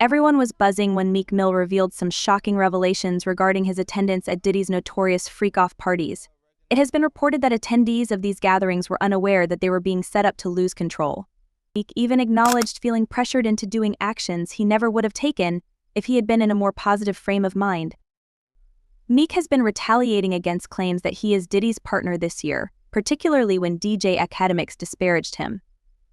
Everyone was buzzing when Meek Mill revealed some shocking revelations regarding his attendance at Diddy's notorious freak-off parties. It has been reported that attendees of these gatherings were unaware that they were being set up to lose control. Meek even acknowledged feeling pressured into doing actions he never would have taken if he had been in a more positive frame of mind. Meek has been retaliating against claims that he is Diddy's partner this year, particularly when DJ Academics disparaged him.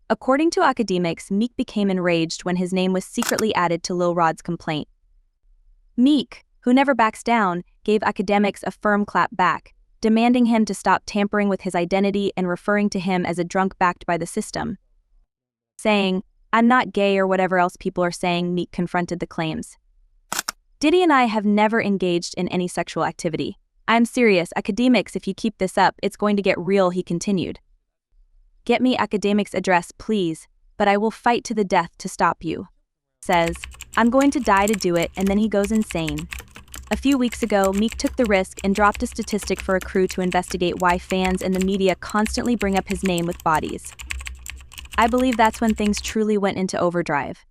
According to Academics, Meek became enraged when his name was secretly added to Lil Rod's complaint. Meek, who never backs down, gave Academics a firm clap back, demanding him to stop tampering with his identity and referring to him as a drunk backed by the system. Saying, "I'm not gay," or whatever else people are saying, Meek confronted the claims. "Diddy and I have never engaged in any sexual activity. I'm serious, Academics, if you keep this up, it's going to get real," he continued. "Get me Academics' address, please, but I will fight to the death to stop you." Says, "I'm going to die to do it," and then he goes insane. A few weeks ago, Meek took the risk and dropped a statistic for a crew to investigate why fans and the media constantly bring up his name with bodies. I believe that's when things truly went into overdrive.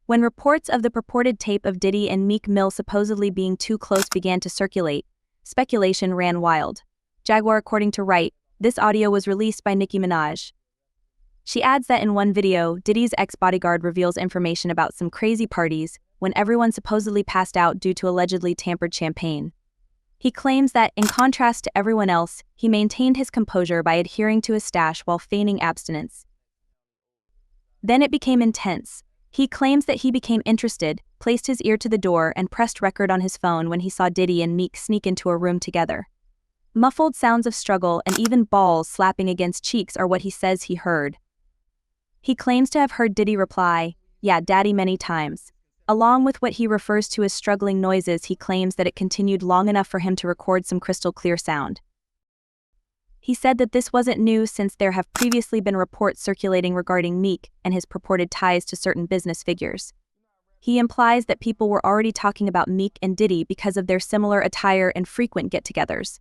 When reports of the purported tape of Diddy and Meek Mill supposedly being too close began to circulate, speculation ran wild. Jaguar, according to Wright, this audio was released by Nicki Minaj. She adds that in one video, Diddy's ex-bodyguard reveals information about some crazy parties when everyone supposedly passed out due to allegedly tampered champagne. He claims that, in contrast to everyone else, he maintained his composure by adhering to his stash while feigning abstinence. Then it became intense. He claims that he became interested, placed his ear to the door, and pressed record on his phone when he saw Diddy and Meek sneak into a room together. Muffled sounds of struggle and even balls slapping against cheeks are what he says he heard. He claims to have heard Diddy reply, "Yeah, daddy," many times. Along with what he refers to as struggling noises, he claims that it continued long enough for him to record some crystal clear sound. He said that this wasn't new since there have previously been reports circulating regarding Meek and his purported ties to certain business figures. He implies that people were already talking about Meek and Diddy because of their similar attire and frequent get-togethers.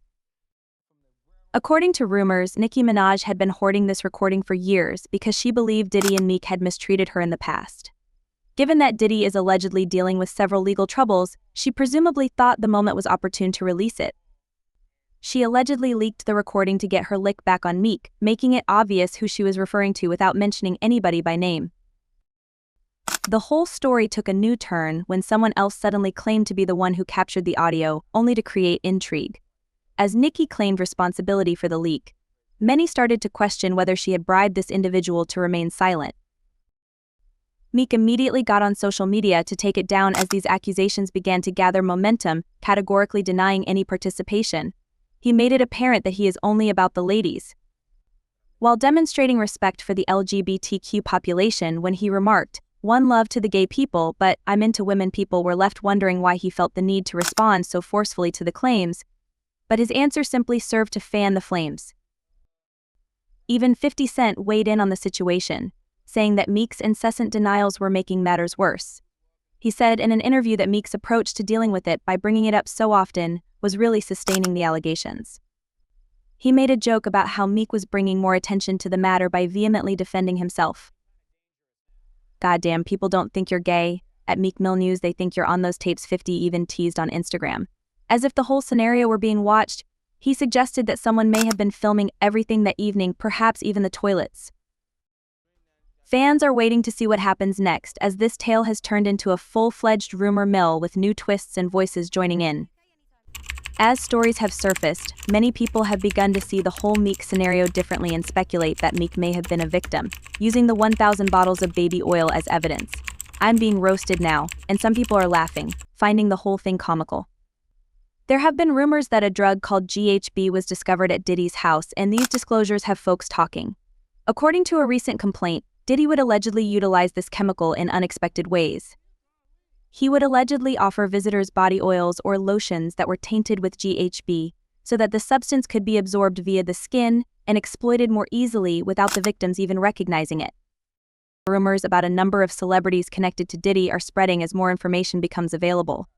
According to rumors, Nicki Minaj had been hoarding this recording for years because she believed Diddy and Meek had mistreated her in the past. Given that Diddy is allegedly dealing with several legal troubles, she presumably thought the moment was opportune to release it. She allegedly leaked the recording to get her lick back on Meek, making it obvious who she was referring to without mentioning anybody by name. The whole story took a new turn when someone else suddenly claimed to be the one who captured the audio, only to create intrigue. As Nicki claimed responsibility for the leak, many started to question whether she had bribed this individual to remain silent. Meek immediately got on social media to take it down as these accusations began to gather momentum, categorically denying any participation. He made it apparent that he is only about the ladies, while demonstrating respect for the LGBTQ population when he remarked, "One love to the gay people, but I'm into women." People were left wondering why he felt the need to respond so forcefully to the claims, but his answer simply served to fan the flames. Even 50 Cent weighed in on the situation, saying that Meek's incessant denials were making matters worse. He said in an interview that Meek's approach to dealing with it by bringing it up so often was really sustaining the allegations. He made a joke about how Meek was bringing more attention to the matter by vehemently defending himself. "Goddamn, people don't think you're gay. At Meek Mill News they think you're on those tapes." 50 even teased on Instagram. As if the whole scenario were being watched, he suggested that someone may have been filming everything that evening, perhaps even the toilets. Fans are waiting to see what happens next, as this tale has turned into a full-fledged rumor mill with new twists and voices joining in. As stories have surfaced, many people have begun to see the whole Meek scenario differently and speculate that Meek may have been a victim, using the 1,000 bottles of baby oil as evidence. "I'm being roasted now," and some people are laughing, finding the whole thing comical. There have been rumors that a drug called GHB was discovered at Diddy's house, and these disclosures have folks talking. According to a recent complaint, Diddy would allegedly utilize this chemical in unexpected ways. He would allegedly offer visitors body oils or lotions that were tainted with GHB, so that the substance could be absorbed via the skin and exploited more easily without the victims even recognizing it. Rumors about a number of celebrities connected to Diddy are spreading as more information becomes available.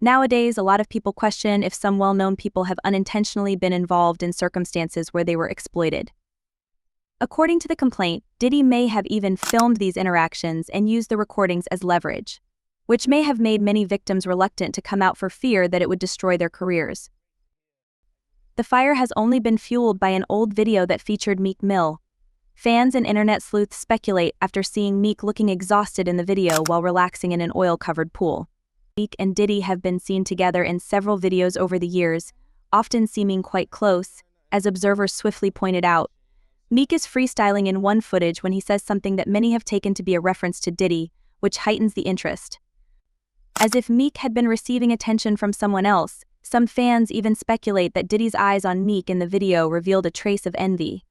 Nowadays, a lot of people question if some well-known people have unintentionally been involved in circumstances where they were exploited. According to the complaint, Diddy may have even filmed these interactions and used the recordings as leverage, which may have made many victims reluctant to come out for fear that it would destroy their careers. The fire has only been fueled by an old video that featured Meek Mill. Fans and internet sleuths speculate after seeing Meek looking exhausted in the video while relaxing in an oil-covered pool. Meek and Diddy have been seen together in several videos over the years, often seeming quite close, as observers swiftly pointed out. Meek is freestyling in one footage when he says something that many have taken to be a reference to Diddy, which heightens the interest. As if Meek had been receiving attention from someone else, some fans even speculate that Diddy's eyes on Meek in the video revealed a trace of envy.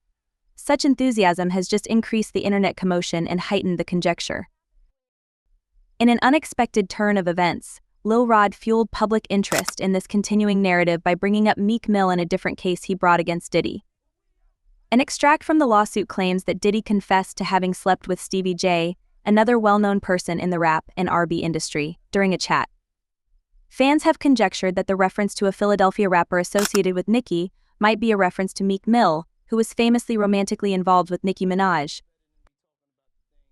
Such enthusiasm has just increased the internet commotion and heightened the conjecture. In an unexpected turn of events, Lil Rod fueled public interest in this continuing narrative by bringing up Meek Mill in a different case he brought against Diddy. An extract from the lawsuit claims that Diddy confessed to having slept with Stevie J, another well-known person in the rap and R&B industry, during a chat. Fans have conjectured that the reference to a Philadelphia rapper associated with Nicki might be a reference to Meek Mill, who was famously romantically involved with Nicki Minaj.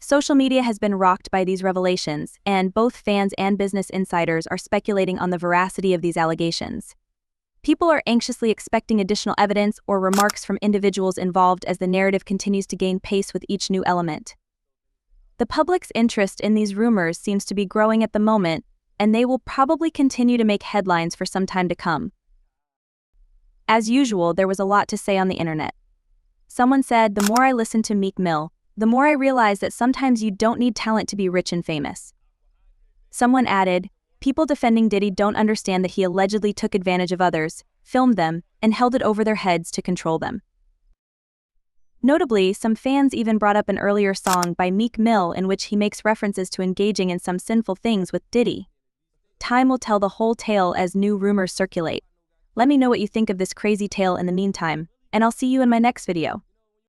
Social media has been rocked by these revelations, and both fans and business insiders are speculating on the veracity of these allegations. People are anxiously expecting additional evidence or remarks from individuals involved as the narrative continues to gain pace with each new element. The public's interest in these rumors seems to be growing at the moment, and they will probably continue to make headlines for some time to come. As usual, there was a lot to say on the internet. Someone said, "The more I listen to Meek Mill, the more I realize that sometimes you don't need talent to be rich and famous." Someone added, "People defending Diddy don't understand that he allegedly took advantage of others, filmed them, and held it over their heads to control them." Notably, some fans even brought up an earlier song by Meek Mill in which he makes references to engaging in some sinful things with Diddy. Time will tell the whole tale as new rumors circulate. Let me know what you think of this crazy tale in the meantime, and I'll see you in my next video.